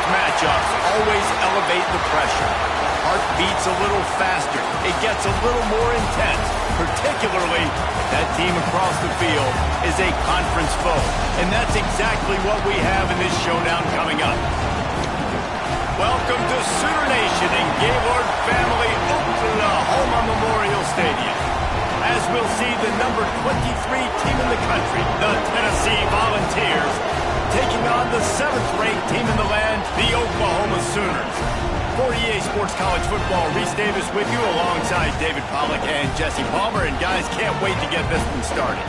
matchups always elevate the pressure. Heart beats a little faster. It gets a little more intense. Particularly, that team across the field is a conference foe. And that's exactly what we have in this showdown coming up. Welcome to Sooner Nation and Gaylord Family Oklahoma Memorial Stadium. As we'll see the number 23 team in the country, the Tennessee Volunteers, taking on the 7th-ranked team in the land, the Oklahoma Sooners. For EA Sports College Football, Reese Davis with you alongside David Pollack and Jesse Palmer. And guys, can't wait to get this one started.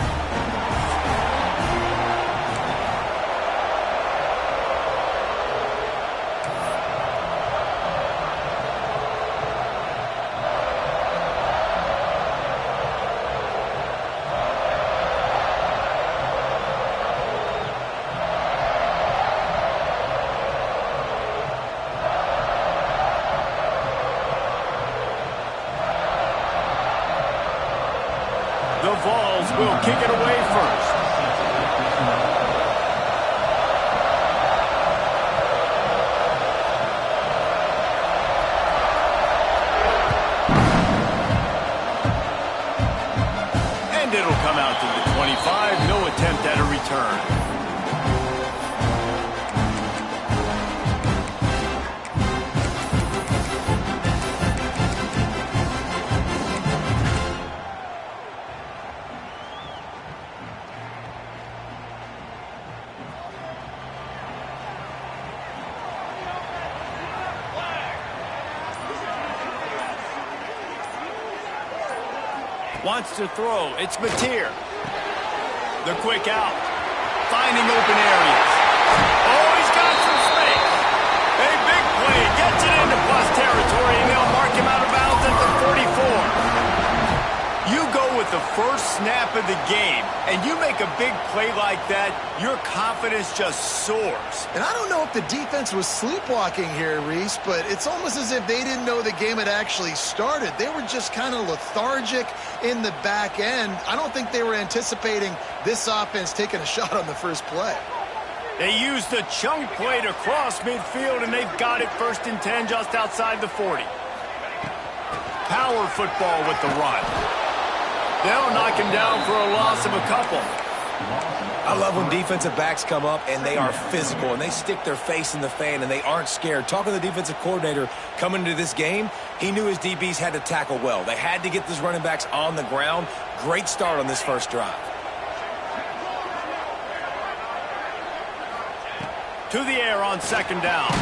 The Vols will kick it away first. And it'll come out to the 25. No attempt at a return. Wants to throw. It's Mateer. The quick out. Finding open areas. Oh, he's got some space. A big play. Gets it into plus territory, and they'll mark him out of bounds at the 44. You go with the first snap of the game, and you make a big play like that, your confidence just soars. And I don't know if the defense was sleepwalking here, Reese, but it's almost as if they didn't know the game had actually started. They were just kind of lethargic in the back end. I don't think they were anticipating this offense taking a shot on the first play. They used a chunk play to cross midfield, and they've got it 1st and 10 just outside the 40. Power football with the run. They'll knock him down for a loss of a couple. I love when defensive backs come up and they are physical and they stick their face in the fan and they aren't scared. Talking to the defensive coordinator coming into this game, he knew his DBs had to tackle well. They had to get those running backs on the ground. Great start on this first drive. To the air on 2nd down.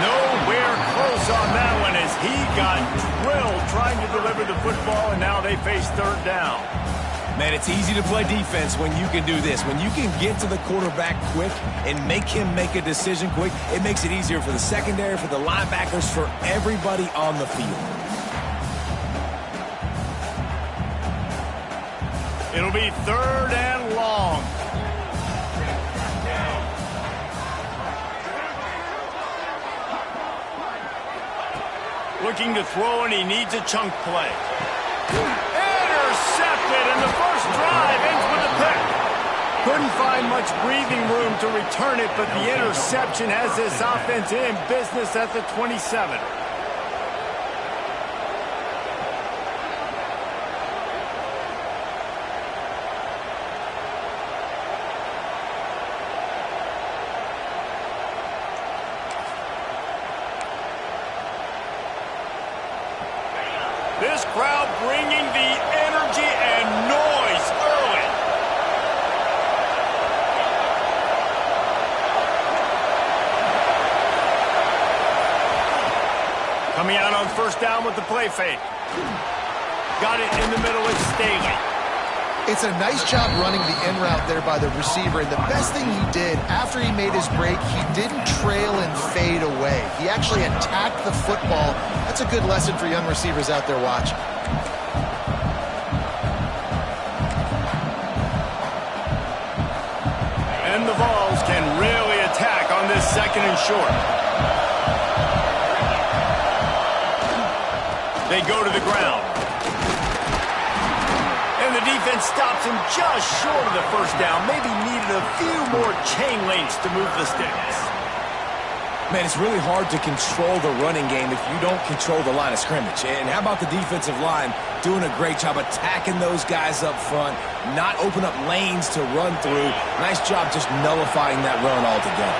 Nowhere close on that one as he got drilled trying to deliver the football, and now they face third down. Man, it's easy to play defense when you can do this. When you can get to the quarterback quick and make him make a decision quick, it makes it easier for the secondary, for the linebackers, for everybody on the field. It'll be third and long. Looking to throw, and he needs a chunk play. Intercepted, and the first drive ends with a pick. Couldn't find much breathing room to return it, but the interception has this offense in business at the 27. This crowd bringing the energy and noise early. Coming out on first down with the play fake. Got it in the middle with Staley. It's a nice job running the in route there by the receiver, and the best thing he did after he made his break, he didn't trail and fade away. He actually attacked the football. That's a good lesson for young receivers out there watching. And the Vols can really attack on this second and short. They go to the ground. And the defense stops him just short of the first down. Maybe needed a few more chain links to move the sticks. Man, it's really hard to control the running game if you don't control the line of scrimmage. And how about the defensive line doing a great job attacking those guys up front, not open up lanes to run through. Nice job just nullifying that run altogether.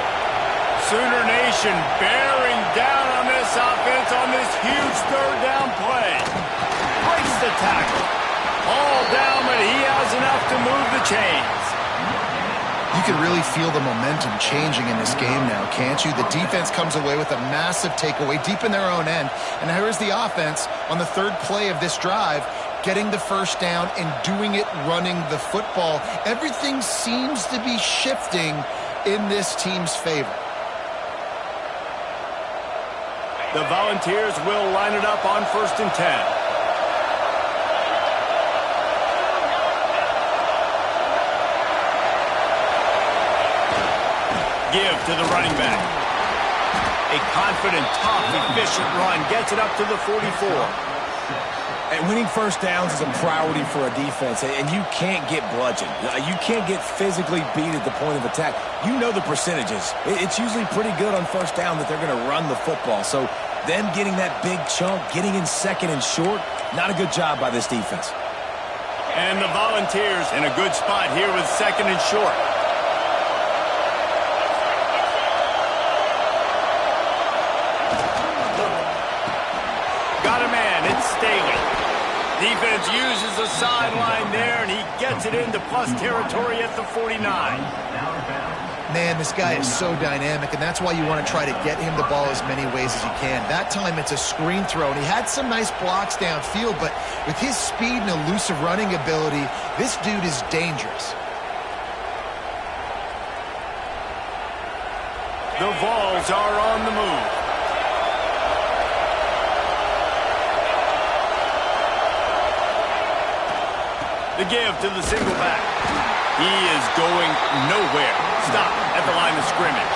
Sooner Nation bearing down on this offense on this huge third down play. Breaks the tackle. All down, but he has enough to move the chains. You can really feel the momentum changing in this game now, can't you? The defense comes away with a massive takeaway deep in their own end. And here's the offense on the third play of this drive, getting the first down and doing it running the football. Everything seems to be shifting in this team's favor. The Volunteers will line it up on 1st and 10. Give to the running back. A confident, tough, efficient run gets it up to the 44. And winning first downs is a priority for a defense, and you can't get bludgeoned. You can't get physically beat at the point of attack. You know the percentages. It's usually pretty good on first down that they're going to run the football. So them getting that big chunk, getting in second and short, not a good job by this defense. And the Volunteers in a good spot here with second and short. Got a man, it's Staley. Defense uses the sideline there, and he gets it into plus territory at the 49. Man, this guy is so dynamic, and that's why you want to try to get him the ball as many ways as you can. That time it's a screen throw, and he had some nice blocks downfield, but with his speed and elusive running ability, this dude is dangerous. The Vols are on the move. The give to the single back. He is going nowhere. Stop at the line of scrimmage.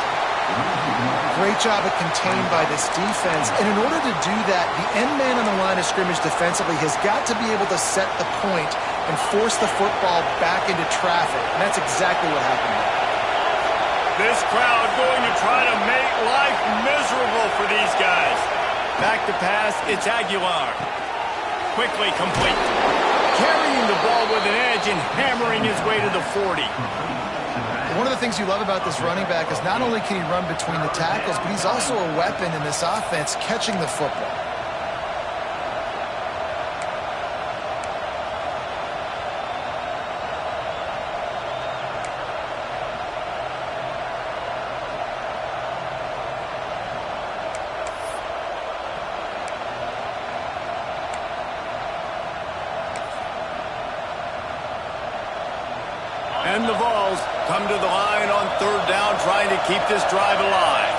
Great job of contained by this defense. And in order to do that, the end man on the line of scrimmage defensively has got to be able to set the point and force the football back into traffic. And that's exactly what happened. This crowd going to try to make life miserable for these guys. Back to pass, it's Aguilar. Quickly complete. Carrying the ball with an edge and hammering his way to the 40. One of the things you love about this running back is not only can he run between the tackles, but he's also a weapon in this offense catching the football. And the Vols come to the line on third down, trying to keep this drive alive.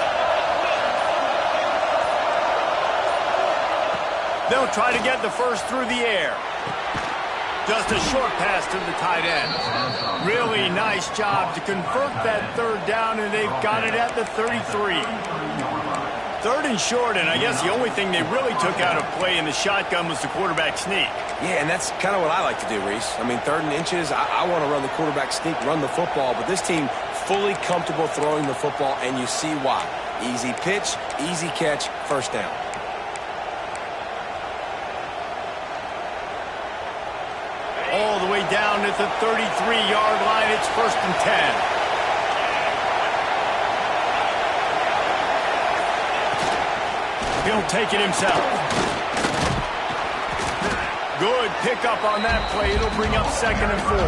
They'll try to get the first through the air. Just a short pass to the tight end. Really nice job to convert that third down, and they've got it at the 33. Third and short, and I guess the only thing they really took out of play in the shotgun was the quarterback sneak. Yeah, and that's kind of what I like to do, Reese. I mean, 3rd and inches, I want to run the quarterback sneak, run the football, but this team fully comfortable throwing the football, and you see why. Easy pitch, easy catch, first down. All the way down at the 33-yard line, it's 1st and 10. He'll take it himself. Good pickup on that play. It'll bring up 2nd and 4.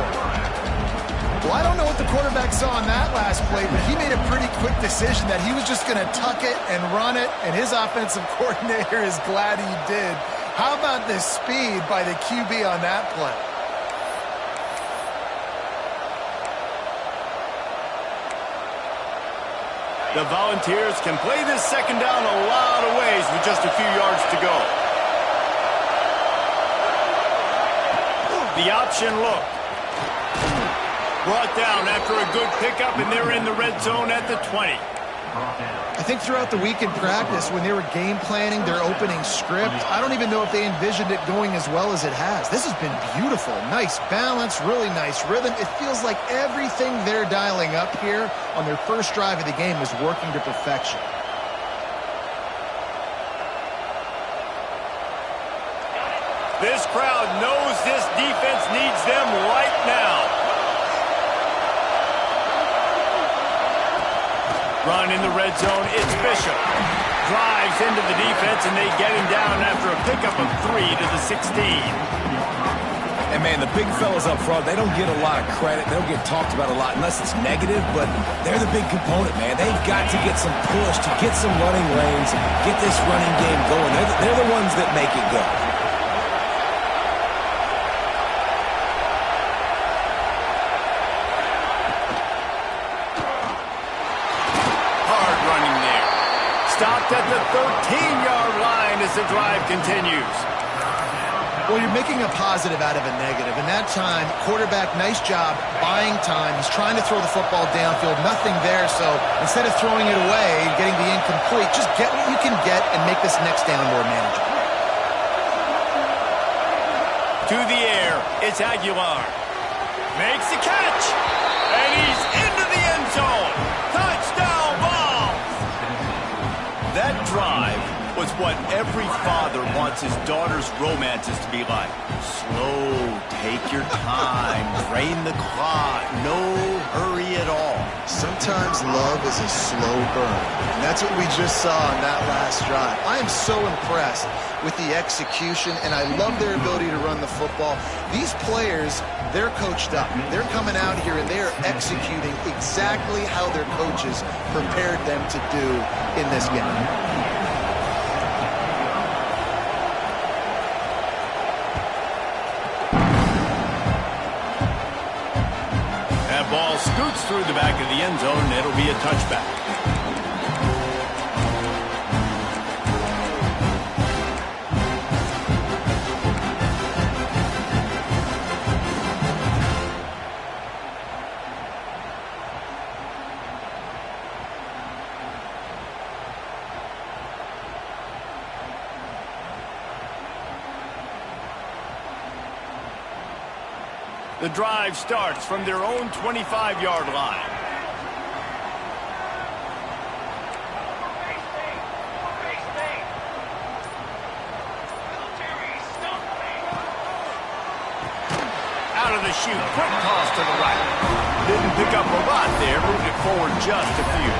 Well, I don't know what the quarterback saw on that last play, but he made a pretty quick decision that he was just going to tuck it and run it, and his offensive coordinator is glad he did. How about the speed by the QB on that play? The Volunteers can play this 2nd down a lot of ways with just a few yards to go. The option look. Brought down after a good pickup, and they're in the red zone at the 20. I think throughout the week in practice, when they were game planning their opening script, I don't even know if they envisioned it going as well as it has. This has been beautiful. Nice balance, really nice rhythm. It feels like everything they're dialing up here on their first drive of the game is working to perfection. This crowd knows this defense needs them right now. Run in the red zone, it's Bishop. Drives into the defense, and they get him down after a pickup of 3 to the 16. And, man, the big fellas up front, they don't get a lot of credit. They don't get talked about a lot unless it's negative, but they're the big component, man. They've got to get some push, to get some running lanes, get this running game going. They're the ones that make it go. Stopped at the 13-yard line as the drive continues. Well, you're making a positive out of a negative. And that time, quarterback, nice job, buying time. He's trying to throw the football downfield. Nothing there, so instead of throwing it away and getting the incomplete, just get what you can get and make this next down more manageable. To the air, it's Aguilar. Makes the catch, and he's into the end zone. Touchdown, Vols! That drive was what every father wants his daughter's romances to be like. Slow, take your time, drain the clock, no hurry at all. Sometimes love is a slow burn, and that's what we just saw on that last drive. I am so impressed with the execution, and I love their ability to run the football. These players, they're coached up. They're coming out here, and they are executing exactly how their coaches prepared them to do in this game. That ball scoots through the back of the end zone, and it'll be a touchback. The drive starts from their own 25-yard line. Out of the chute, quick toss to the right. Didn't pick up a lot there, moved it forward just a few.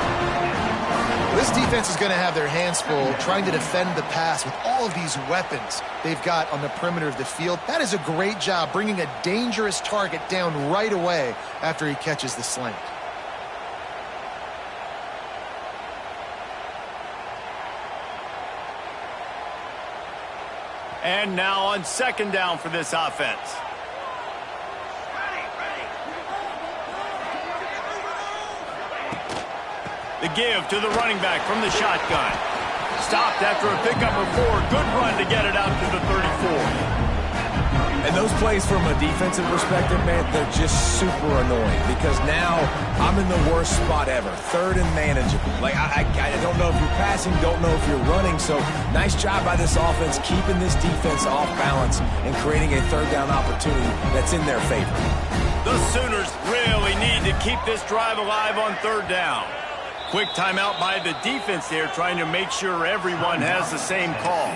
This defense is going to have their hands full trying to defend the pass with all of these weapons they've got on the perimeter of the field. That is a great job bringing a dangerous target down right away after he catches the slant. And now on second down for this offense. The give to the running back from the shotgun. Stopped after a pickup of 4. Good run to get it out to the 34. And those plays from a defensive perspective, man, they're just super annoying because now I'm in the worst spot ever. Third and manageable. Like, I don't know if you're passing, don't know if you're running. So nice job by this offense keeping this defense off balance and creating a third down opportunity that's in their favor. The Sooners really need to keep this drive alive on third down. Quick timeout by the defense there, trying to make sure everyone has the same call.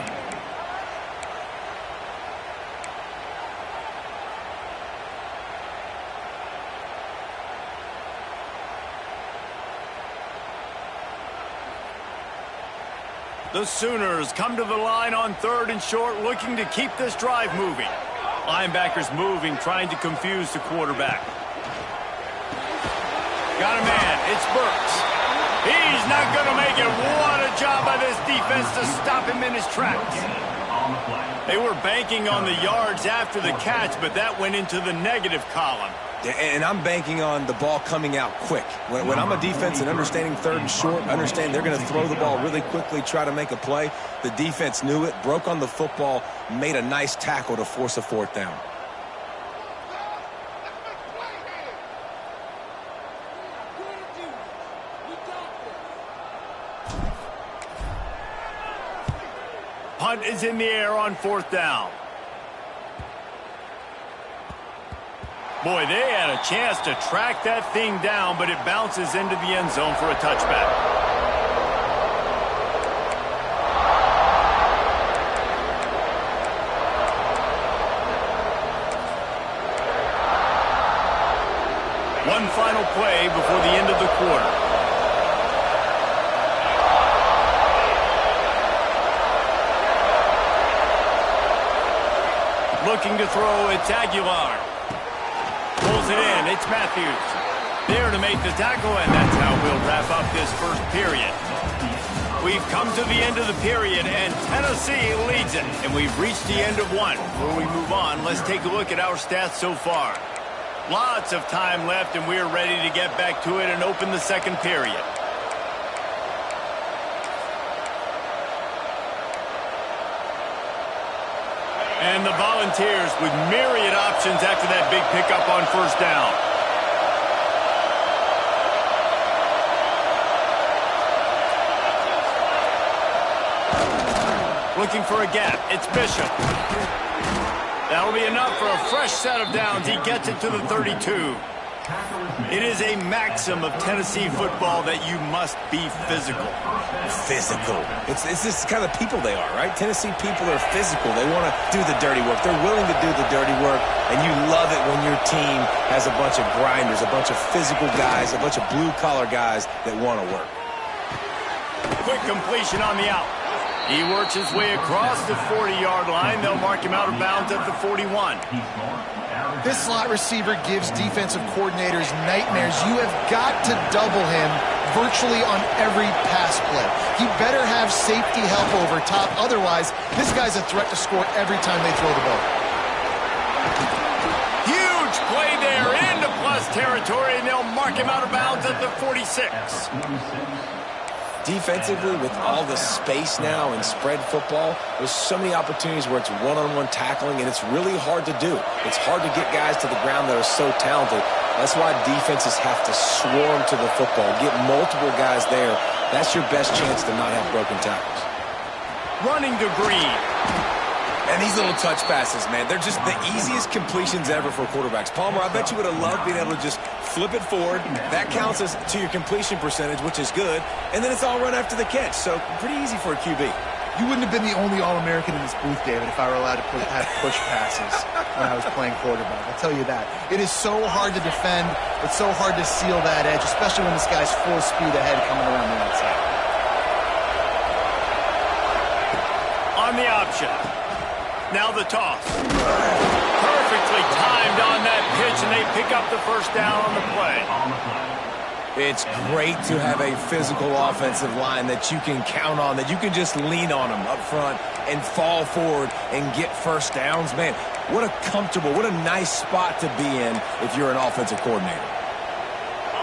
The Sooners come to the line on 3rd and short, looking to keep this drive moving. Linebackers moving, trying to confuse the quarterback. Got a man. It's Burks. He's not going to make it. What a job by this defense to stop him in his tracks. They were banking on the yards after the catch, but that went into the negative column. And I'm banking on the ball coming out quick. When I'm a defense and understanding 3rd and short, understand they're going to throw the ball really quickly, try to make a play. The defense knew it, broke on the football, made a nice tackle to force a 4th down. Punt is in the air on 4th down. Boy, they had a chance to track that thing down, but it bounces into the end zone for a touchback. One final play before the end of the quarter. Looking to throw, it's Aguilar. Pulls it in, it's Matthews. There to make the tackle, and that's how we'll wrap up this first period. We've come to the end of the period, and Tennessee leads it. And we've reached the end of one. Before we move on, let's take a look at our stats so far. Lots of time left, and we're ready to get back to it and open the second period. And the Volunteers with myriad options after that big pickup on 1st down. Looking for a gap. It's Bishop. That'll be enough for a fresh set of downs. He gets it to the 32. It is a maxim of Tennessee football that you must be physical. Physical. It's just kind of people they are, right? Tennessee people are physical. They want to do the dirty work. They're willing to do the dirty work, and you love it when your team has a bunch of grinders, a bunch of physical guys, a bunch of blue-collar guys that want to work. Quick completion on the out. He works his way across the 40-yard line. They'll mark him out of bounds at the 41. This slot receiver gives defensive coordinators nightmares. You have got to double him virtually on every pass play. He better have safety help over top. Otherwise, this guy's a threat to score every time they throw the ball. Huge play there into plus territory, and they'll mark him out of bounds at the 46. Defensively, with all the space now and spread football, there's so many opportunities where it's one-on-one tackling, and it's really hard to do. It's hard to get guys to the ground that are so talented. That's why defenses have to swarm to the football, get multiple guys there. That's your best chance to not have broken tackles. Running to Green. And these little touch passes, man, they're just the easiest completions ever for quarterbacks. Palmer, I bet you would have loved being able to just flip it forward. That counts as to your completion percentage, which is good. And then it's all run after the catch. So pretty easy for a QB. You wouldn't have been the only All-American in this booth, David, if I were allowed to have push passes when I was playing quarterback. I'll tell you that. It is so hard to defend. It's so hard to seal that edge, especially when this guy's full speed ahead coming around the outside. On the option. Now the toss. Perfectly timed on that pitch, and they pick up the first down on the play. It's great to have a physical offensive line that you can count on, that you can just lean on them up front and fall forward and get first downs. Man, what a comfortable, what a nice spot to be in if you're an offensive coordinator.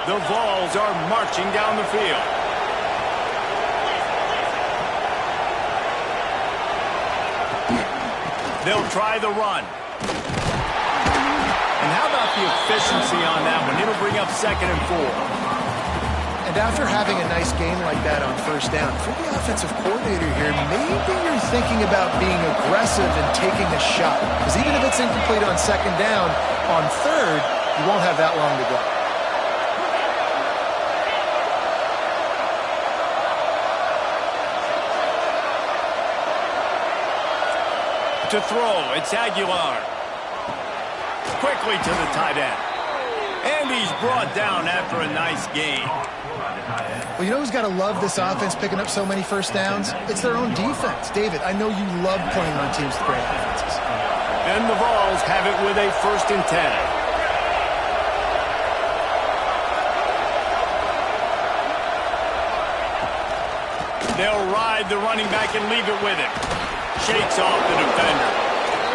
The Vols are marching down the field. They'll try the run. And how about the efficiency on that one? It'll bring up 2nd and 4. And after having a nice game like that on first down, for the offensive coordinator here, maybe you're thinking about being aggressive and taking a shot. Because even if it's incomplete on 2nd down, on 3rd, you won't have that long to go. To throw, it's Aguilar. Quickly to the tight end. And he's brought down after a nice game. Well, you know who's got to love this offense picking up so many first downs? It's their own defense. David, I know you love playing on teams with great offenses. And the Vols have it with a 1st and 10. They'll ride the running back and leave it with him. Shakes off the defender.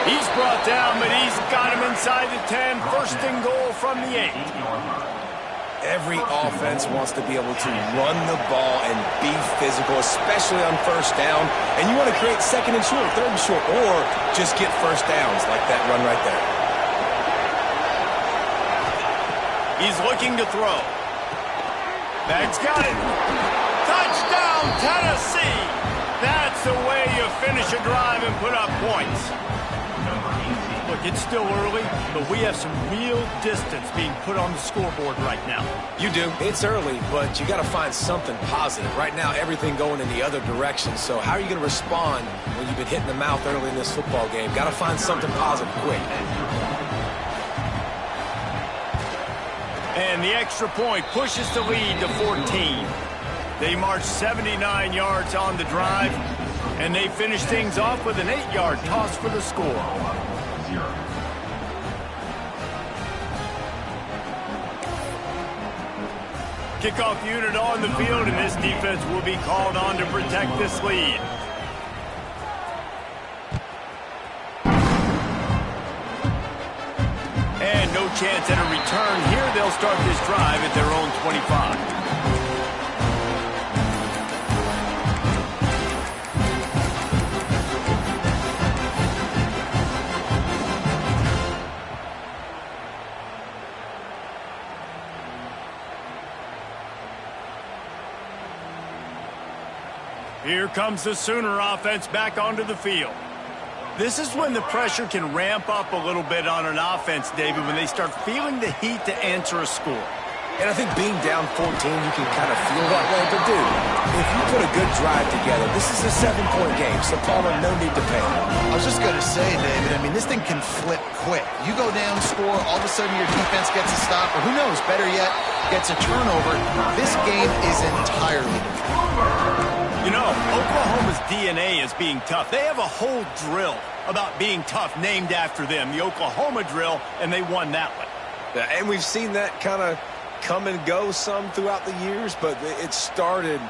He's brought down, but he's got him inside the 10. 1st and goal from the 8. Every offense wants to be able to run the ball and be physical, especially on first down. And you want to create 2nd and short, 3rd and short, or just get first downs like that run right there. He's looking to throw. That's got it. Touchdown, Tennessee. That's the way you finish a drive and put up points. Look, it's still early, but we have some real distance being put on the scoreboard right now. You do. It's early, but you got to find something positive. Right now, everything going in the other direction. So how are you going to respond when you've been hit in the mouth early in this football game? Got to find something positive quick. And the extra point pushes the lead to 14. They marched 79 yards on the drive, and they finished things off with an 8-yard toss for the score. Kickoff unit on the field, and this defense will be called on to protect this lead. And no chance at a return here. They'll start this drive at their own 25. Here comes the Sooner offense back onto the field. This is when the pressure can ramp up a little bit on an offense, David, when they start feeling the heat to answer a score. And I think being down 14, you can kind of feel that way. But, dude, if you put a good drive together, this is a 7-point game, so Palmer, no need to panic. I was just going to say, David, I mean, this thing can flip quick. You go down, score, all of a sudden your defense gets a stop, or who knows, better yet, gets a turnover. This game is entirely different. You know, Oklahoma's DNA is being tough. They have a whole drill about being tough named after them, the Oklahoma drill, and they won that one. Yeah, and we've seen that kind of come and go some throughout the years, but it started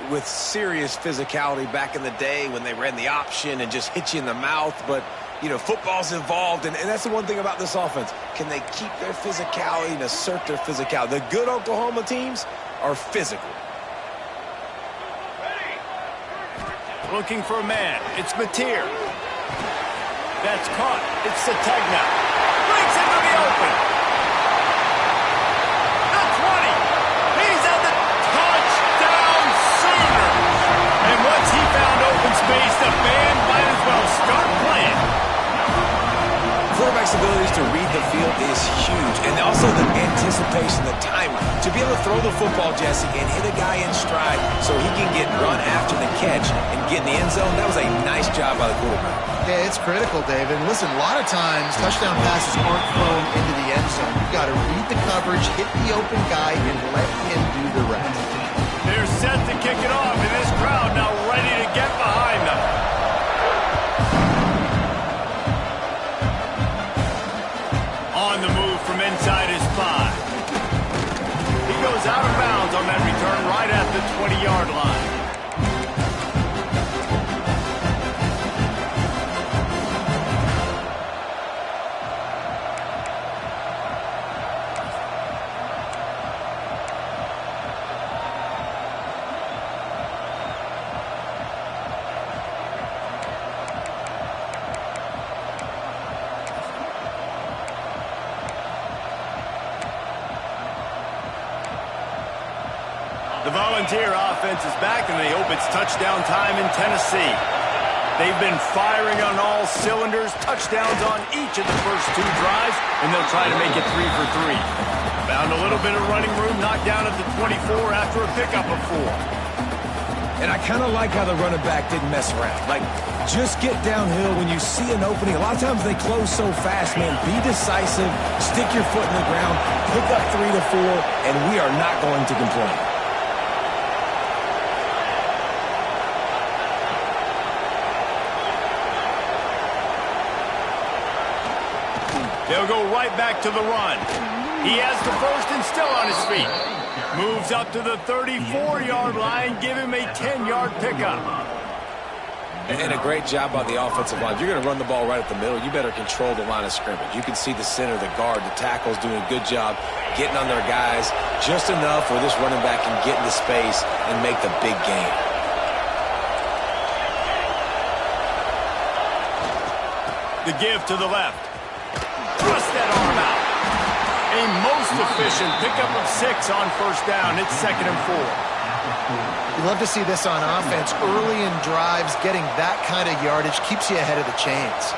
with serious physicality back in the day when they ran the option and just hit you in the mouth. But, you know, football's evolved, and that's the one thing about this offense. Can they keep their physicality and assert their physicality? The good Oklahoma teams are physical. Looking for a man. It's Mateer. That's caught. It's Sategna. Breaks into the open. The 20. He's at the touchdown Sooners. And once he found open space, the band might as well start playing. Quarterback's abilities to read the field is huge. And also the anticipation, the timing. To be able to throw the football, Jesse, and hit a guy in stride so he can get run after the catch and get in the end zone, that was a nice job by the quarterback. Yeah, it's critical, David. Listen, a lot of times touchdown passes aren't thrown into the end zone. You've got to read the coverage, hit the open guy, and let him do the rest. They're set to kick it off, and this crowd now ready to get behind them. On the move from inside his 5. He goes out of bounds on that return right at the 20-yard line. The Volunteer offense is back, and they hope it's touchdown time in Tennessee. They've been firing on all cylinders, touchdowns on each of the first 2 drives, and they'll try to make it 3 for 3. Found a little bit of running room, knocked down at the 24 after a pickup of 4. And I kind of like how the running back didn't mess around. Like, just get downhill when you see an opening. A lot of times they close so fast, man. Be decisive, stick your foot in the ground, pick up 3 to 4, and we are not going to complain. They'll go right back to the run. He has the first and still on his feet. Moves up to the 34-yard line, give him a 10-yard pickup. And a great job by the offensive line. If you're going to run the ball right at the middle, you better control the line of scrimmage. You can see the center, the guard, the tackles doing a good job getting on their guys just enough where this running back can get into space and make the big gain. The give to the left. Thrust that arm out. A most efficient pickup of 6 on first down. It's 2nd and 4. You love to see this on offense. Early in drives, getting that kind of yardage keeps you ahead of the chains.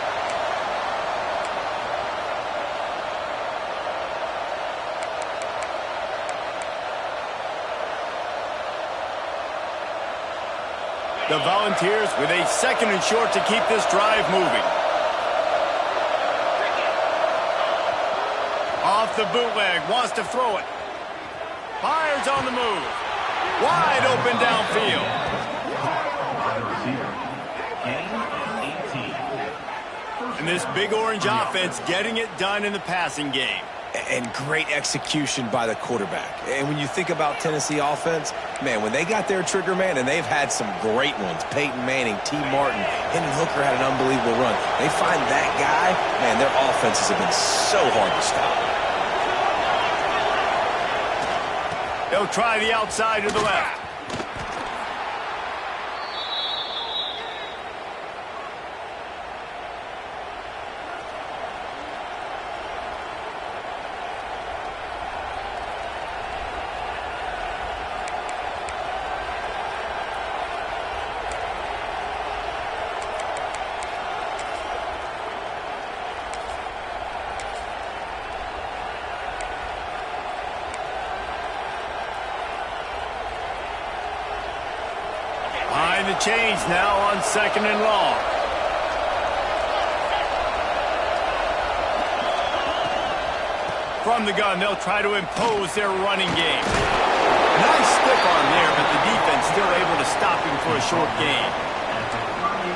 The Volunteers with a 2nd and short to keep this drive moving. Off the bootleg, wants to throw it. Fires on the move. Wide open downfield. And this Big Orange offense getting it done in the passing game. And great execution by the quarterback. And when you think about Tennessee offense, man, when they got their trigger man, and they've had some great ones, Peyton Manning, T. Martin, Hendon Hooker had an unbelievable run. They find that guy, man, their offenses have been so hard to stop. They'll try the outside to the left. Behind the chains now on 2nd and long. From the gun, they'll try to impose their running game. Nice stiff arm there, but the defense still able to stop him for a short gain.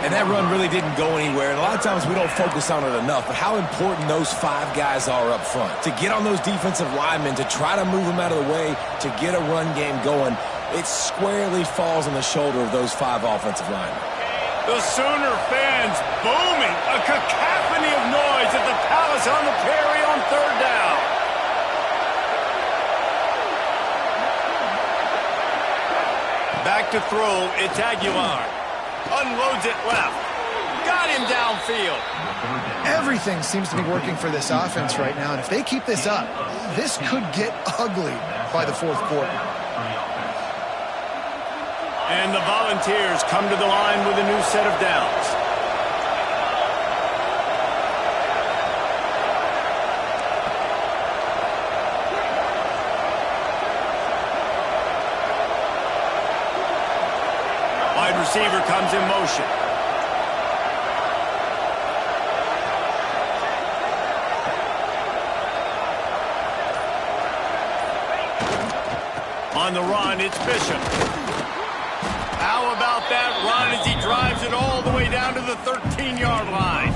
And that run really didn't go anywhere. And a lot of times we don't focus on it enough, but how important those 5 guys are up front. To get on those defensive linemen, to try to move them out of the way, to get a run game going, it squarely falls on the shoulder of those 5 offensive linemen. The Sooner fans booming. A cacophony of noise at the Palace on the Prairie on 3rd down. Back to throw, it's Aguilar. Unloads it left. Got him downfield. Everything seems to be working for this offense right now, and if they keep this up, this could get ugly by the 4th quarter. And the Volunteers come to the line with a new set of downs. Wide receiver comes in motion. On the run, it's Bishop. How about that run as he drives it all the way down to the 13-yard line?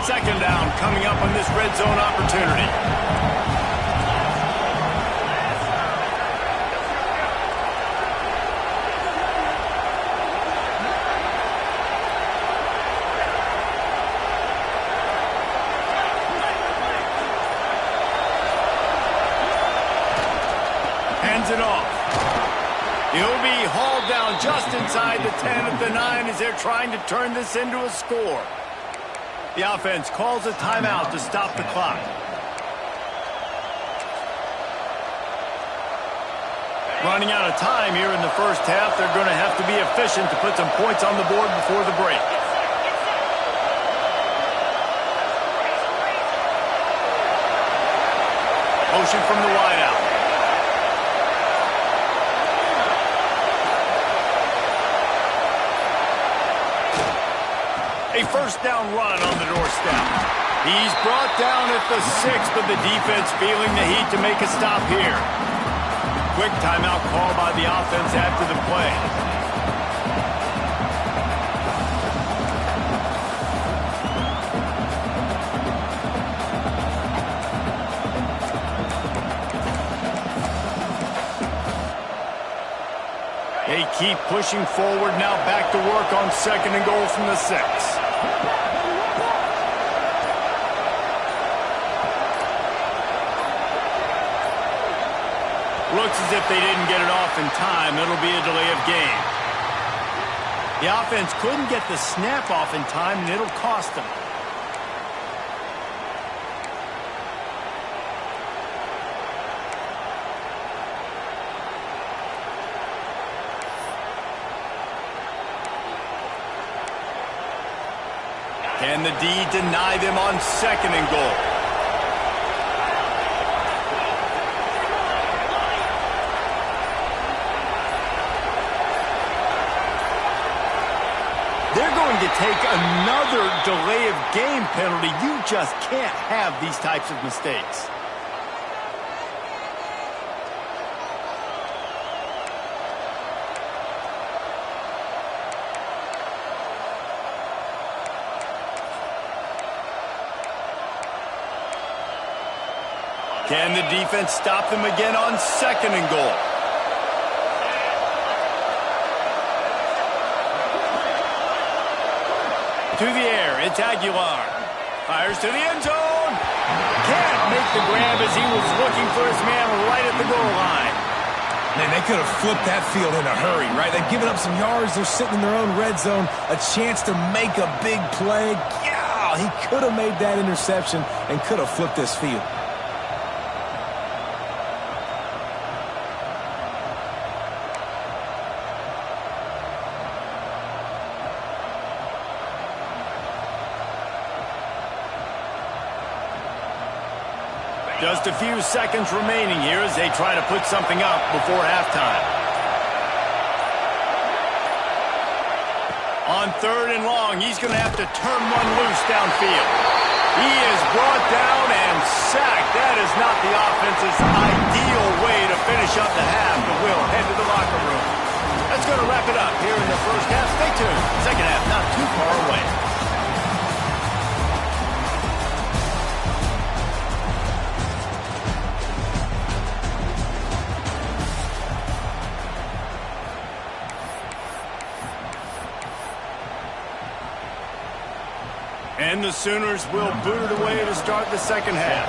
Second down coming up on this red zone opportunity. He'll be hauled down just inside the 10 at the 9 as they're trying to turn this into a score. The offense calls a timeout to stop the clock. Running out of time here in the first half. They're going to have to be efficient to put some points on the board before the break. Motion from the wideout. A first down run on the doorstep. He's brought down at the 6, but the defense feeling the heat to make a stop here. Quick timeout call by the offense after the play. They keep pushing forward now, back to work on 2nd and goal from the 6. Looks as if they didn't get it off in time. It'll be a delay of game. The offense couldn't get the snap off in time, and it'll cost them. Can the D deny them on 2nd and goal? They're going to take another delay of game penalty. You just can't have these types of mistakes. Can the defense stop them again on 2nd and goal? To the air, it's Aguilar. Fires to the end zone. Can't make the grab as he was looking for his man right at the goal line. Man, they could have flipped that field in a hurry, right? They've given up some yards. They're sitting in their own red zone. A chance to make a big play. Yeah, he could have made that interception and could have flipped this field. Just a few seconds remaining here as they try to put something up before halftime. On 3rd and long, he's going to have to turn one loose downfield. He is brought down and sacked. That is not the offense's ideal way to finish up the half, but we'll head to the locker room. That's going to wrap it up here in the first half. Stay tuned. Second half not too far away. And the Sooners will boot it away to start the second half.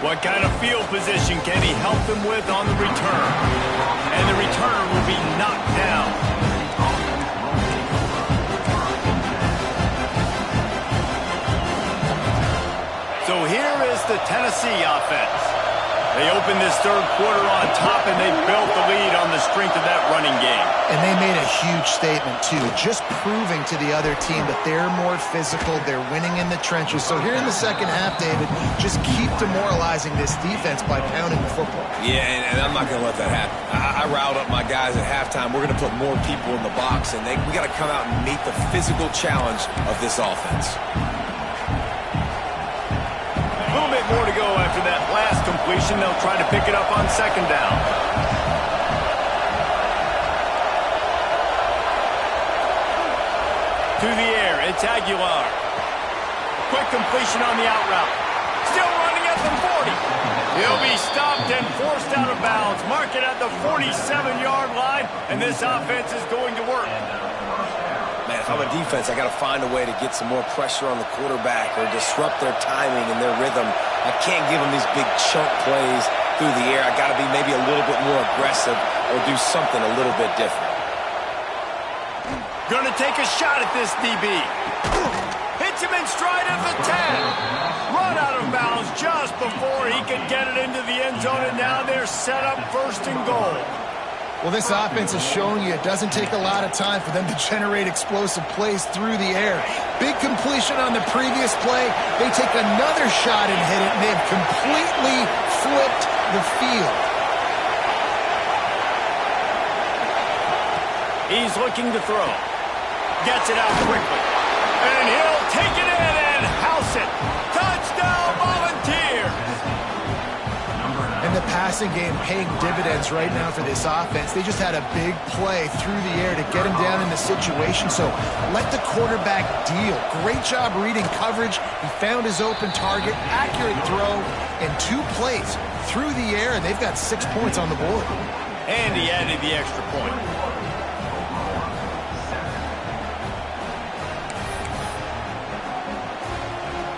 What kind of field position can he help them with on the return? And the returner will be knocked down. So here is the Tennessee offense. They opened this third quarter on top, and they built the lead on the strength of that running game. And they made a huge statement, too, just proving to the other team that they're more physical, they're winning in the trenches. So here in the second half, David, just keep demoralizing this defense by pounding the football. Yeah, and I'm not going to let that happen. I riled up my guys at halftime. We're going to put more people in the box, and we got to come out and meet the physical challenge of this offense. A little bit more to go after that last completion. They'll try to pick it up on 2nd down. To the air, it's Aguilar. Quick completion on the out route. Still running at the 40. He'll be stopped and forced out of bounds. Mark it at the 47-yard line, and this offense is going to work. Man, if I'm a defense, I got to find a way to get some more pressure on the quarterback or disrupt their timing and their rhythm. I can't give them these big chunk plays through the air. I got to be maybe a little bit more aggressive or do something a little bit different. Going to take a shot at this DB. Hits him in stride at the 10. Run out of bounds just before he could get it into the end zone, and now they're set up first and goal. Well, this offense is showing you it doesn't take a lot of time for them to generate explosive plays through the air. Big completion on the previous play. They take another shot and hit it, and they've completely flipped the field. He's looking to throw. Gets it out quickly. And he'll take it in and house it. Touchdown, Volunteers! And the passing game paying dividends right now for this offense. They just had a big play through the air to get him down in the situation. So let the quarterback deal. Great job reading coverage. He found his open target, accurate throw, and 2 plays through the air, and they've got 6 points on the board. And he added the extra point.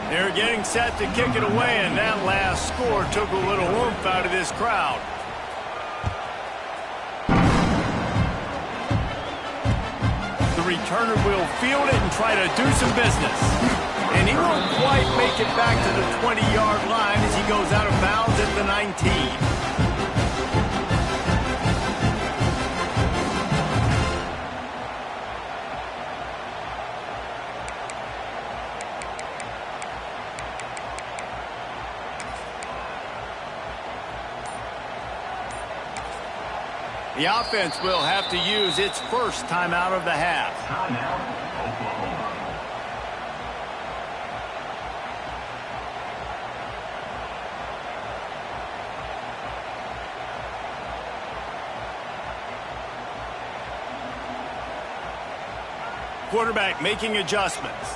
They're getting set to kick it away, and that last score took a little oomph out of this crowd. The returner will field it and try to do some business. And he won't quite make it back to the 20-yard line as he goes out of bounds at the 19. The offense will have to use its first timeout of the half. Quarterback making adjustments.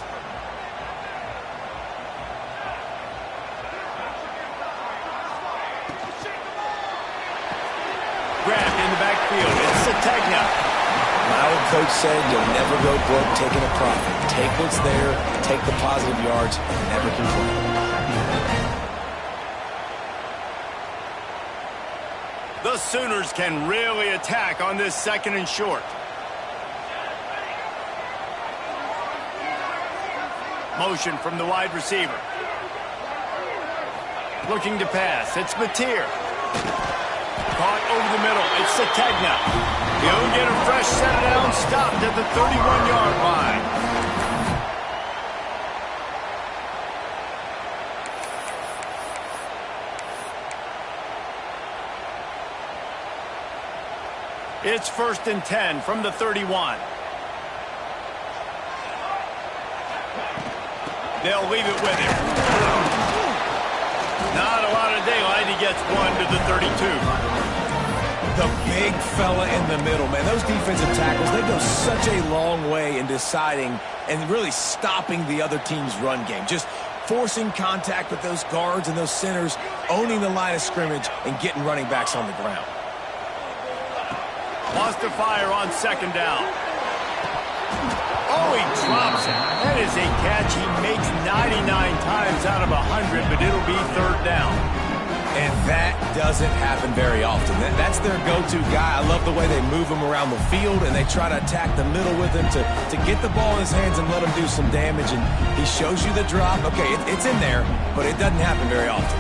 Grabbed in the backfield. It's Sategna. My old coach said you'll never go broke taking a profit. Take what's there, take the positive yards, never complain. The Sooners can really attack on this 2nd and short. Motion from the wide receiver. Looking to pass. It's Mateer. Caught over the middle. It's Sategna. He'll get a fresh set down, stopped at the 31-yard line. It's 1st and 10 from the 31. They'll leave it with him. Not a lot of daylight. He gets 1 to the 32. The big fella in the middle, man. Those defensive tackles, they go such a long way in deciding and really stopping the other team's run game. Just forcing contact with those guards and those centers, owning the line of scrimmage, and getting running backs on the ground. Lost to fire on 2nd down. Oh, he drops it. That is a catch he makes 99 times out of 100, but it'll be 3rd down. And that doesn't happen very often. That's their go-to guy. I love the way they move him around the field, and they try to attack the middle with him to get the ball in his hands and let him do some damage. And he shows you the drop. Okay, it's in there, but it doesn't happen very often.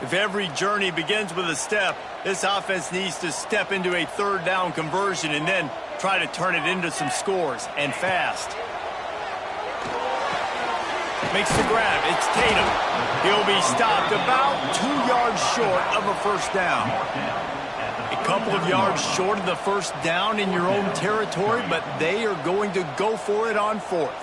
If every journey begins with a step, this offense needs to step into a 3rd down conversion and then try to turn it into some scores, and fast. Makes the grab. It's Tatum. He'll be stopped about 2 yards short of a 1st down. A couple of yards short of the first down in your own territory, but they are going to go for it on fourth.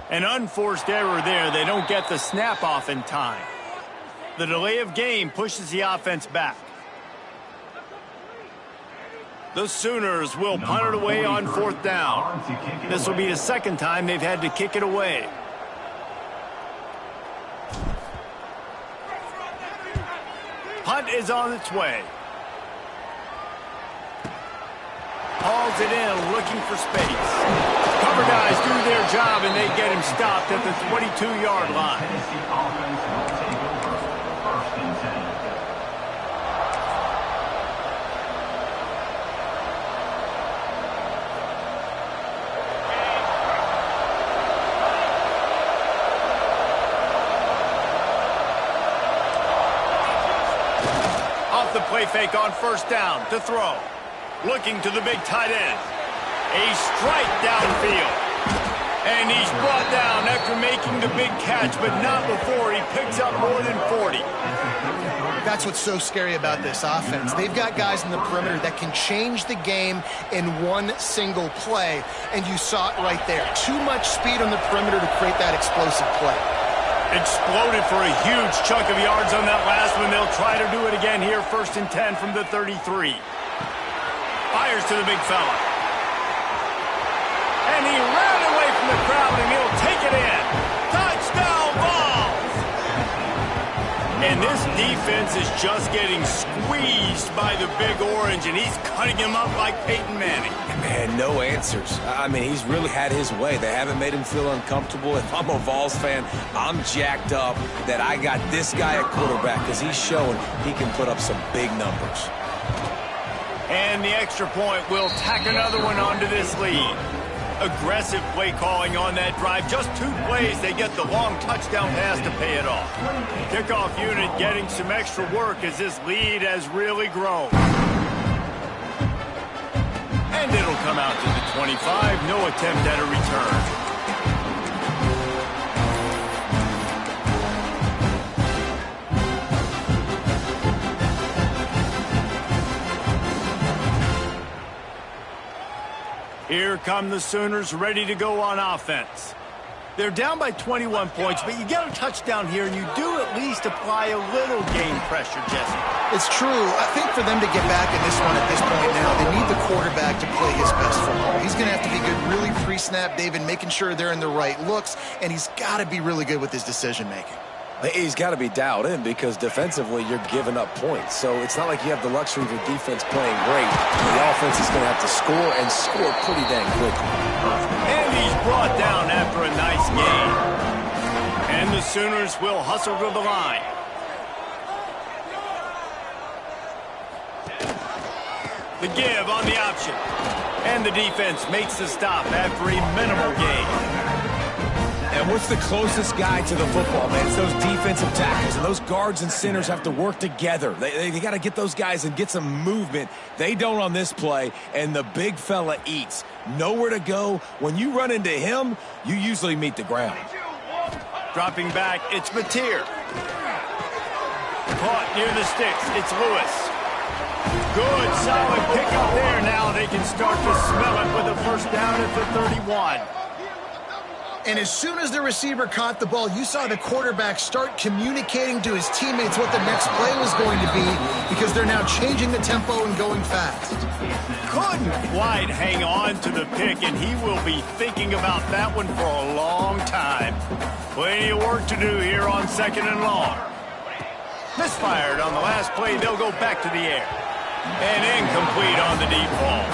An unforced error there. They don't get the snap off in time. The delay of game pushes the offense back. The Sooners will punt it away on fourth down. This will be the second time they've had to kick it away. Punt is on its way. Hauls it in, looking for space. Cover guys do their job, and they get him stopped at the 22-yard line. Off the play fake on first down to throw. Looking to the big tight end. A strike downfield. And he's brought down after making the big catch, but not before he picks up more than 40. That's what's so scary about this offense. They've got guys in the perimeter that can change the game in one single play, and you saw it right there. Too much speed on the perimeter to create that explosive play. Exploded for a huge chunk of yards on that last one. They'll try to do it again here, 1st and 10 from the 33. Fires to the big fella. And he ran away from the crowd, and he'll take it in. Touchdown Vols! And this defense is just getting squeezed by the Big Orange, and he's cutting him up like Peyton Manning. Man, no answers. I mean, he's really had his way. They haven't made him feel uncomfortable. If I'm a Vols fan, I'm jacked up that I got this guy at quarterback because he's showing he can put up some big numbers. And the extra point will tack another one onto this lead. Aggressive play calling on that drive. Just 2 plays, they get the long touchdown pass to pay it off. Kickoff unit getting some extra work as this lead has really grown. And it'll come out to the 25. No attempt at a return. Here come the Sooners ready to go on offense. They're down by 21 points, but you get a touchdown here, and you do at least apply a little game pressure, Jesse. It's true. I think for them to get back in this one at this point now, they need the quarterback to play his best football. He's going to have to be good really pre-snap, David, making sure they're in the right looks, and he's got to be really good with his decision-making. He's got to be dialed in because defensively you're giving up points. So it's not like you have the luxury of your defense playing great. The offense is going to have to score and score pretty dang quickly. And he's brought down after a nice gain. And the Sooners will hustle to the line. The give on the option. And the defense makes the stop after a minimal gain. And what's the closest guy to the football, man? It's those defensive tackles, and those guards and centers have to work together. They got to get those guys and get some movement. They don't on this play, and the big fella eats. Nowhere to go. When you run into him, you usually meet the ground. Dropping back, it's Mateer. Caught near the sticks, it's Lewis. Good, solid pickup there. Now they can start to smell it with a first down at the 31. And as soon as the receiver caught the ball, you saw the quarterback start communicating to his teammates what the next play was going to be because they're now changing the tempo and going fast. Couldn't quite hang on to the pick, and he will be thinking about that one for a long time. Plenty of work to do here on 2nd and long. Misfired on the last play. They'll go back to the air. And incomplete on the deep ball.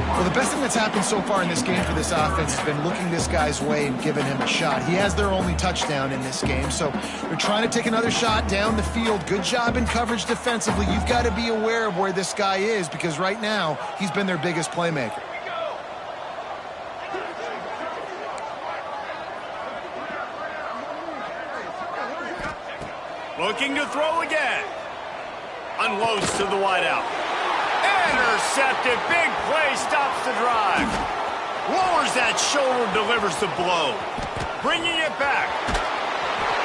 Well, the best thing that's happened so far in this game for this offense has been looking this guy's way and giving him a shot. He has their only touchdown in this game, so they're trying to take another shot down the field. Good job in coverage defensively. You've got to be aware of where this guy is because right now he's been their biggest playmaker. Looking to throw again. Unloads to the wideout. Intercepted. Big play stops the drive. Lowers that shoulder, delivers the blow. Bringing it back.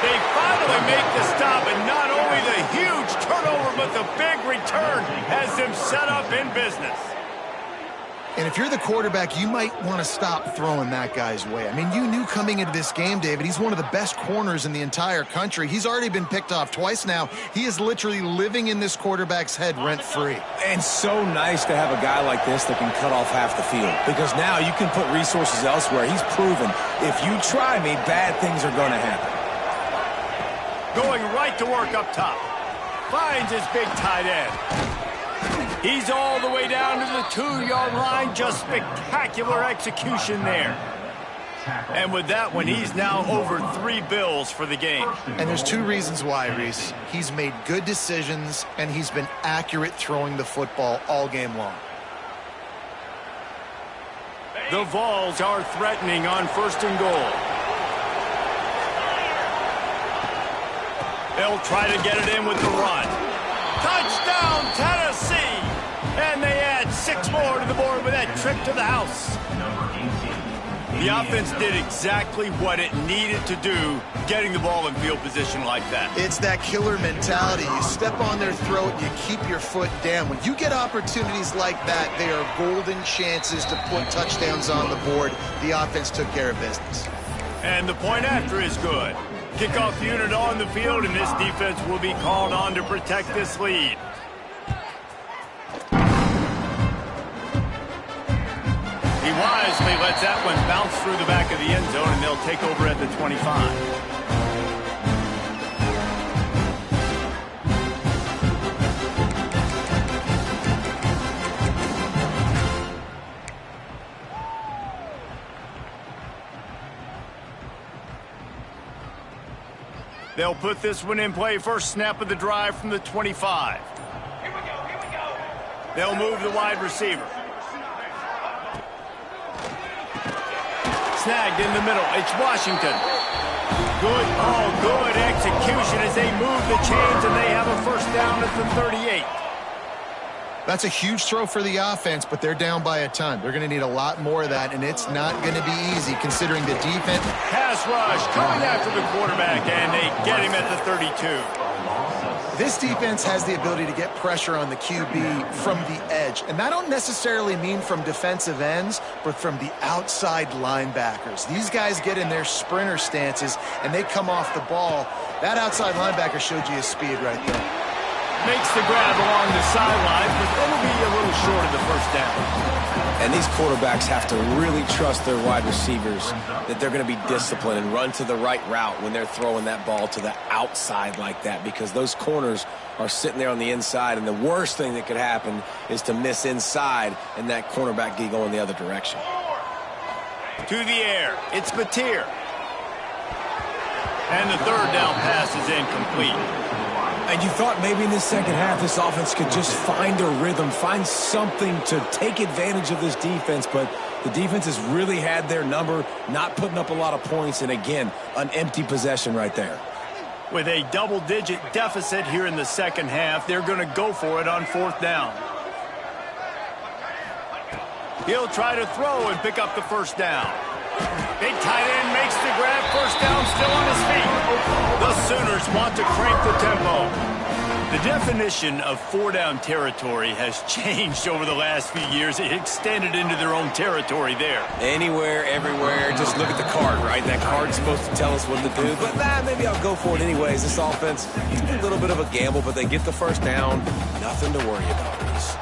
They finally make the stop, and not only the huge turnover, but the big return has them set up in business. And if you're the quarterback, you might want to stop throwing that guy's way. I mean, you knew coming into this game, David, he's one of the best corners in the entire country. He's already been picked off twice now. He is literally living in this quarterback's head rent-free. And so nice to have a guy like this that can cut off half the field because now you can put resources elsewhere. He's proven if you try me, bad things are going to happen. Going right to work up top. Finds his big tight end. He's all the way down to the 2-yard line. Just spectacular execution there. And with that one, he's now over 3 bills for the game. And there's 2 reasons why, Reese. He's made good decisions, and he's been accurate throwing the football all game long. The Vols are threatening on 1st and goal. They'll try to get it in with the run. Touchdown, Tennessee! And they add 6 more to the board with that trip to the house. The offense did exactly what it needed to do, getting the ball in field position like that. It's that killer mentality. You step on their throat, you keep your foot down. When you get opportunities like that, they are golden chances to put touchdowns on the board. The offense took care of business. And the point after is good. Kickoff unit on the field, and this defense will be called on to protect this lead. He wisely lets that one bounce through the back of the end zone, and they'll take over at the 25. They'll put this one in play. First snap of the drive from the 25. Here we go. They'll move the wide receiver. Snagged in the middle. It's Washington. Good call, good execution as they move the chains, and they have a first down at the 38. That's a huge throw for the offense, but they're down by a ton. They're going to need a lot more of that, and it's not going to be easy considering the defense. Pass rush coming after the quarterback, and they get him at the 32. This defense has the ability to get pressure on the QB from the edge, and I don't necessarily mean from defensive ends, but from the outside linebackers. These guys get in their sprinter stances, and they come off the ball. That outside linebacker showed you his speed right there. Makes the grab along the sideline, but it'll be a little short of the first down. And these quarterbacks have to really trust their wide receivers that they're going to be disciplined and run to the right route when they're throwing that ball to the outside like that, because those corners are sitting there on the inside, and the worst thing that could happen is to miss inside and that cornerback be going the other direction. To the air, it's Mateer. And the 3rd down pass is incomplete. And you thought maybe in the second half this offense could just find a rhythm, find something to take advantage of this defense, but the defense has really had their number, not putting up a lot of points, and again, an empty possession right there. With a double-digit deficit here in the second half, they're going to go for it on 4th down. He'll try to throw and pick up the first down. Big tight end makes the grab, first down, still on his feet. The Sooners want to crank the tempo. The definition of 4-down territory has changed over the last few years. It extended into their own territory there. Anywhere, everywhere, just look at the card, right? That card's supposed to tell us what to do, but maybe I'll go for it anyways. This offense, a little bit of a gamble, but they get the first down. Nothing to worry about, Reese.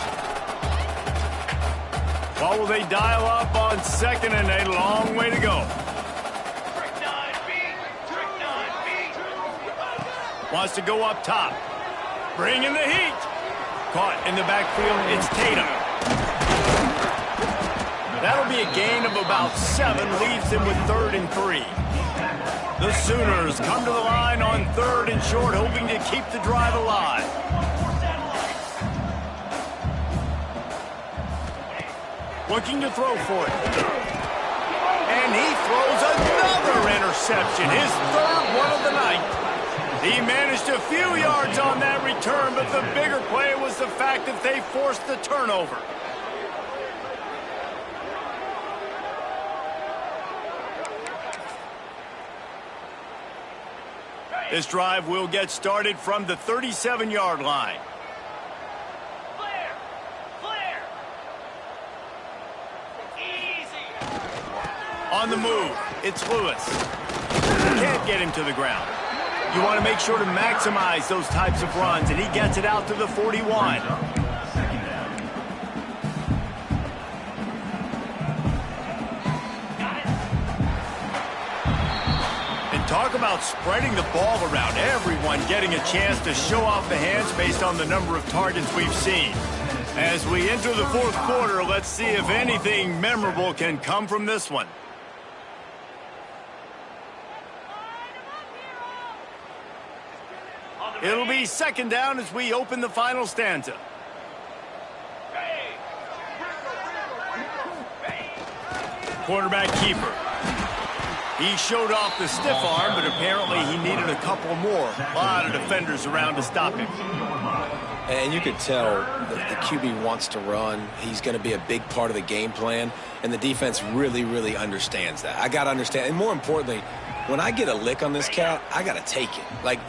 What will they dial up on 2nd and a long way to go? Wants to go up top. Bring in the heat. Caught in the backfield. It's Tatum. That'll be a gain of about 7, leaves them with 3rd and 3. The Sooners come to the line on 3rd and short, hoping to keep the drive alive. Looking to throw for it. And he throws another interception, his 3rd one of the night. He managed a few yards on that return, but the bigger play was the fact that they forced the turnover. This drive will get started from the 37-yard line. On the move, it's Lewis. Can't get him to the ground. You want to make sure to maximize those types of runs, and he gets it out to the 41. And talk about spreading the ball around. Everyone getting a chance to show off the hands based on the number of targets we've seen. As we enter the 4th quarter, let's see if anything memorable can come from this one. It'll be 2nd down as we open the final stanza. Quarterback keeper. He showed off the stiff arm, but apparently he needed a couple more. A lot of defenders around to stop him. And you could tell that the QB wants to run. He's going to be a big part of the game plan, and the defense really, really understands that. I got to understand, and more importantly, when I get a lick on this cat, I got to take it. Like,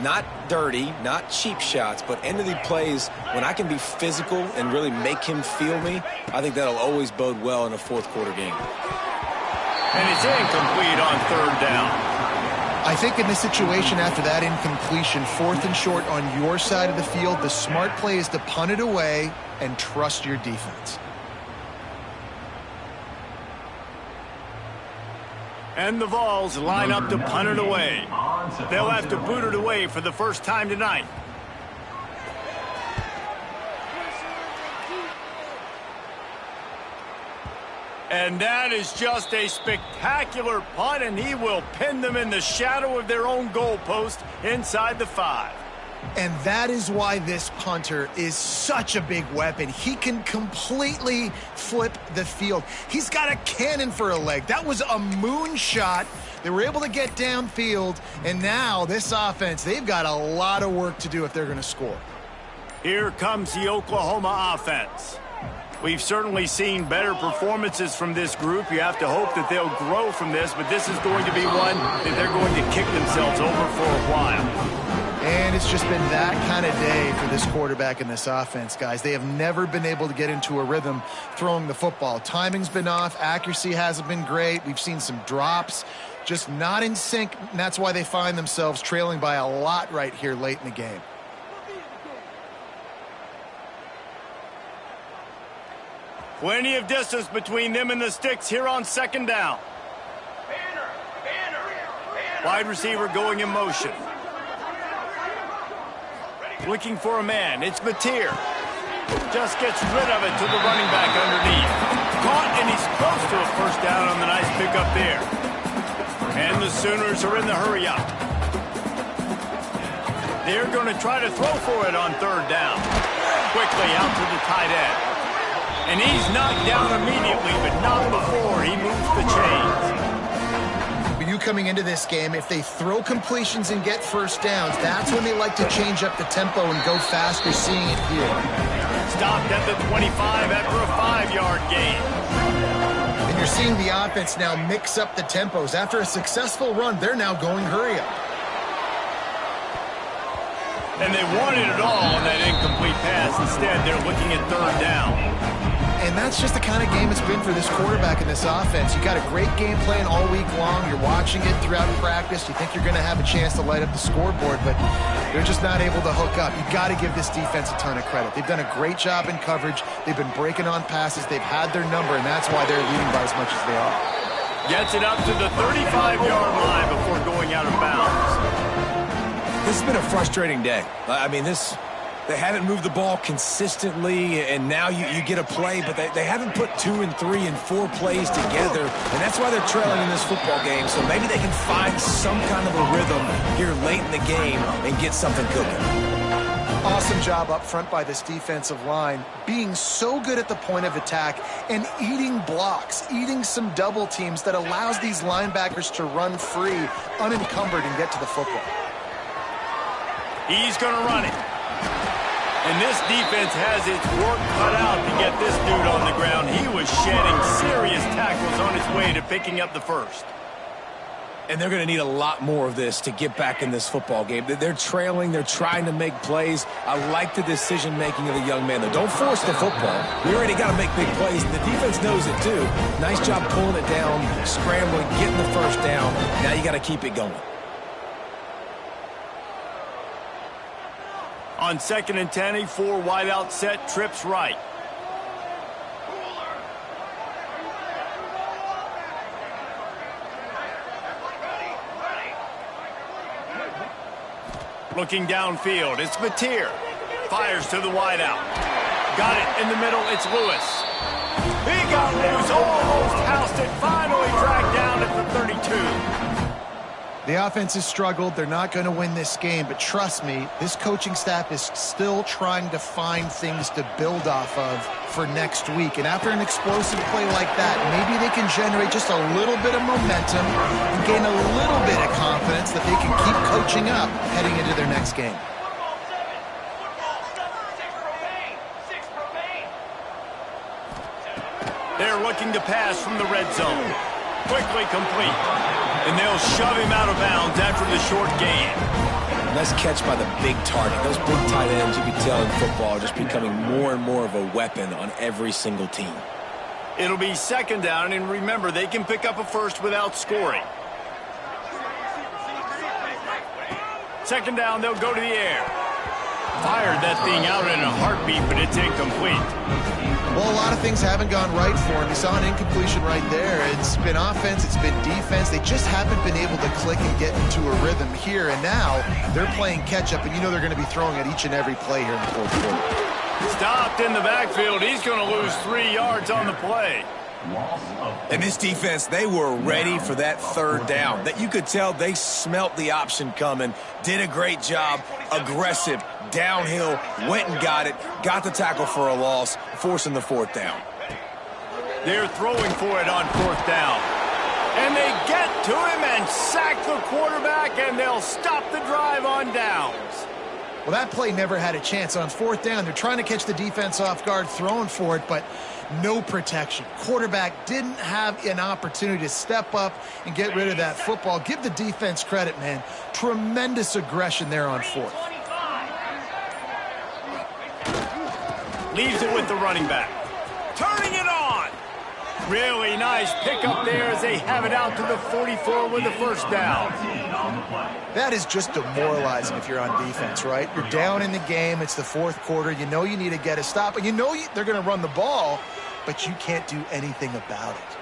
not dirty, not cheap shots, but end of the plays, when I can be physical and really make him feel me, I think that'll always bode well in a 4th quarter game. And it's incomplete on 3rd down. I think in this situation, after that incompletion, 4th and short on your side of the field, the smart play is to punt it away and trust your defense. And the Vols line up to punt it away. They'll have to boot it away for the first time tonight. And that is just a spectacular punt, and he will pin them in the shadow of their own goalpost inside the 5. And that is why this punter is such a big weapon. He can completely flip the field. He's got a cannon for a leg. That was a moonshot. They were able to get downfield, and now this offense, they've got a lot of work to do if they're going to score. Here comes the Oklahoma offense. We've certainly seen better performances from this group. You have to hope that they'll grow from this, but this is going to be one that they're going to kick themselves over for a while. And it's just been that kind of day for this quarterback and this offense, guys. They have never been able to get into a rhythm throwing the football. Timing's been off. Accuracy hasn't been great. We've seen some drops, just not in sync, and that's why they find themselves trailing by a lot right here late in the game. Plenty of distance between them and the sticks here on 2nd down. Wide receiver going in motion. Looking for a man. It's Mateer. Just gets rid of it to the running back underneath. Caught, and he's close to a 1st down on the nice pickup there. And the Sooners are in the hurry-up. They're going to try to throw for it on 3rd down. Quickly out to the tight end. And he's knocked down immediately, but not before he moves the chains. For you coming into this game, if they throw completions and get 1st downs, that's when they like to change up the tempo and go faster, seeing it here. Stopped at the 25 after a 5-yard gain. And you're seeing the offense now mix up the tempos. After a successful run, they're now going hurry up. And they wanted it all on that incomplete pass. Instead, they're looking at 3rd down. And that's just the kind of game it's been for this quarterback and this offense. You got a great game plan all week long. You're watching it throughout practice. You think you're going to have a chance to light up the scoreboard, but they're just not able to hook up. You got to give this defense a ton of credit. They've done a great job in coverage. They've been breaking on passes. They've had their number, and that's why they're leading by as much as they are. Gets it up to the 35-yard line before going out of bounds. This has been a frustrating day. I mean, They haven't moved the ball consistently, and now you get a play, but they haven't put 2 and 3 and 4 plays together, and that's why they're trailing in this football game. So maybe they can find some kind of a rhythm here late in the game and get something cooking. Awesome job up front by this defensive line, being so good at the point of attack and eating blocks, eating some double teams that allows these linebackers to run free, unencumbered, and get to the football. He's going to run it. And this defense has its work cut out to get this dude on the ground. He was shedding serious tackles on his way to picking up the first. And they're going to need a lot more of this to get back in this football game. They're trailing. They're trying to make plays. I like the decision-making of the young man, though. Don't force the football. We already got to make big plays. The defense knows it, too. Nice job pulling it down, scrambling, getting the first down. Now you got to keep it going. On 2nd and 10, a 4 wide out set, trips right. Looking downfield, it's Mateer. Fires to the wide out. Got it in the middle, it's Lewis. He got loose, almost housed it, finally dragged down at the 32. The offense has struggled. They're not going to win this game, but trust me, this coaching staff is still trying to find things to build off of for next week. And after an explosive play like that, maybe they can generate just a little bit of momentum and gain a little bit of confidence that they can keep coaching up heading into their next game. They're looking to pass from the red zone. Quickly complete. And they'll shove him out of bounds after the short gain. Nice catch by the big target. Those big tight ends, you can tell in football, are just becoming more and more of a weapon on every single team. It'll be 2nd down, and remember, they can pick up a first without scoring. 2nd down, they'll go to the air. Fired that thing out in a heartbeat, but it's incomplete. Well, a lot of things haven't gone right for him. You saw an incompletion right there. It's been offense, it's been defense. They just haven't been able to click and get into a rhythm here. And now they're playing catch-up, and you know they're going to be throwing at each and every play here in the 4th quarter. Stopped in the backfield. He's going to lose 3 yards on the play. And this defense, they were ready for that 3rd down. That you could tell they smelt the option coming, did a great job, aggressive, downhill, went and got it, got the tackle for a loss, forcing the 4th down. They're throwing for it on 4th down. And they get to him and sack the quarterback, and they'll stop the drive on downs. Well, that play never had a chance. On 4th down, they're trying to catch the defense off guard, throwing for it, but no protection. Quarterback didn't have an opportunity to step up and get rid of that football. Give the defense credit, man. Tremendous aggression there on 4th. Leaves it with the running back. Turning it on. Really nice pickup there as they have it out to the 44 with the 1st down. That is just demoralizing if you're on defense, right? You're down in the game. It's the 4th quarter. You know you need to get a stop, and you know they're going to run the ball, but you can't do anything about it.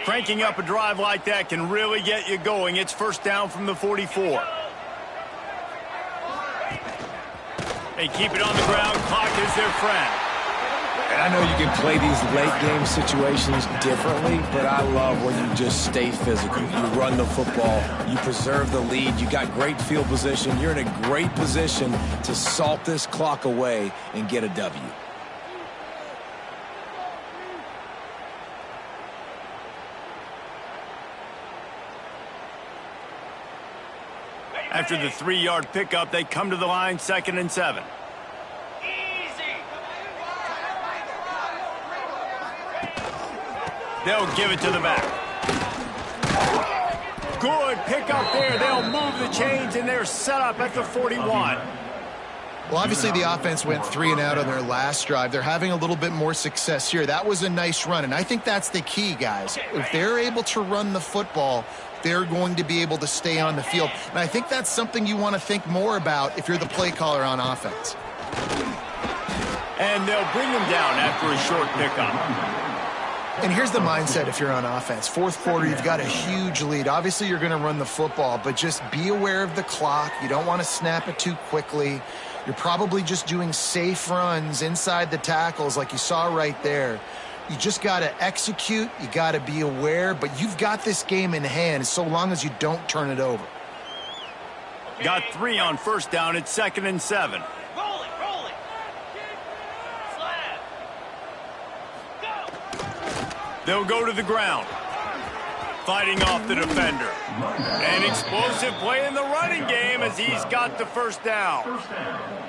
Cranking up a drive like that can really get you going. It's 1st down from the 44. They keep it on the ground. Clock is their friend. And I know you can play these late game situations differently, but I love when you just stay physical. You run the football, you preserve the lead, you got great field position, you're in a great position to salt this clock away and get a W. After the 3-yard pickup, they come to the line, 2nd and 7. They'll give it to the back. Good pickup there. They'll move the chains, and they're set up at the 41. Well, obviously the offense went 3 and out on their last drive. They're having a little bit more success here. That was a nice run, and I think that's the key, guys. If they're able to run the football, they're going to be able to stay on the field. And I think that's something you want to think more about if you're the play caller on offense. And they'll bring him down after a short pickup. And here's the mindset if you're on offense. Fourth quarter, you've got a huge lead. Obviously, you're going to run the football, but just be aware of the clock. You don't want to snap it too quickly. You're probably just doing safe runs inside the tackles like you saw right there. You just got to execute. You got to be aware, but you've got this game in hand so long as you don't turn it over. Got 3 on first down. It's 2nd and 7. Roll it. Slide. Go. They'll go to the ground. Fighting off the defender. An explosive play in the running game as he's got the first down.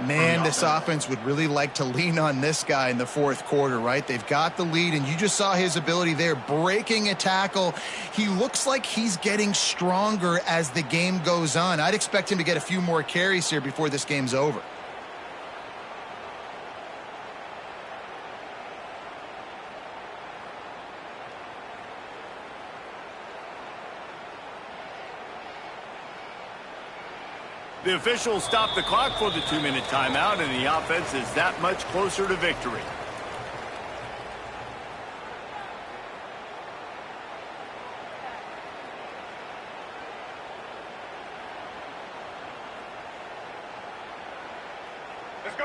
Man, this offense would really like to lean on this guy in the fourth quarter, right? They've got the lead, and you just saw his ability there, breaking a tackle. He looks like he's getting stronger as the game goes on. I'd expect him to get a few more carries here before this game's over. The officials stop the clock for the 2-minute timeout, and the offense is that much closer to victory.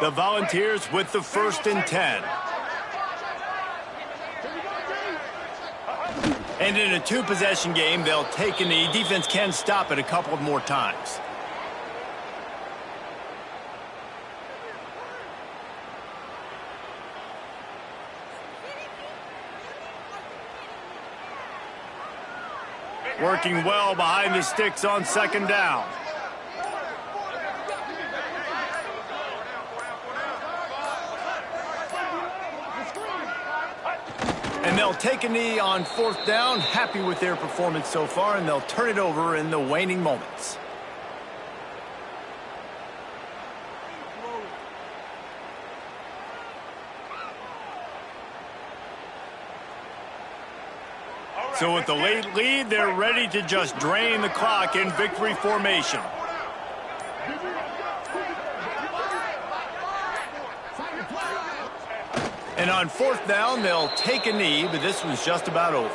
The Volunteers with the 1st and 10. And in a 2-possession game, they'll take a knee. Defense can stop it a couple of more times. Working well behind the sticks on 2nd down. And they'll take a knee on 4th down. Happy with their performance so far, and they'll turn it over in the waning moments. So with the late lead, they're ready to just drain the clock in victory formation. And on 4th down, they'll take a knee, but this was just about over.